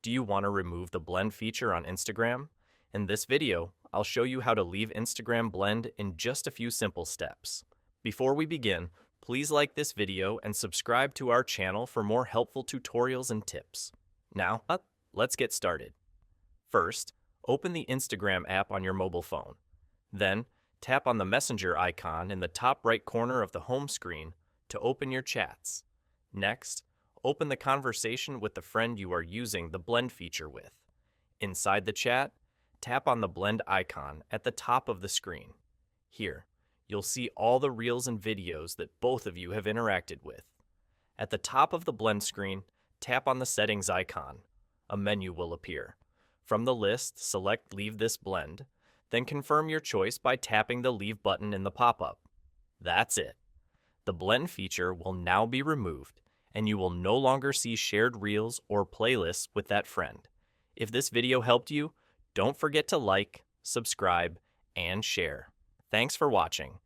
Do you want to remove the blend feature on Instagram? In this video, I'll show you how to leave Instagram blend in just a few simple steps. Before we begin, please like this video and subscribe to our channel for more helpful tutorials and tips. Now, let's get started. First, open the Instagram app on your mobile phone. Then, tap on the messenger icon in the top right corner of the home screen to open your chats. Next, open the conversation with the friend you are using the blend feature with. Inside the chat, tap on the blend icon at the top of the screen. Here, you'll see all the reels and videos that both of you have interacted with. At the top of the blend screen, tap on the settings icon. A menu will appear. From the list, select Leave this blend, then confirm your choice by tapping the Leave button in the pop-up. That's it. The blend feature will now be removed, and you will no longer see shared reels or playlists with that friend. If this video helped you, don't forget to like, subscribe, and share. Thanks for watching.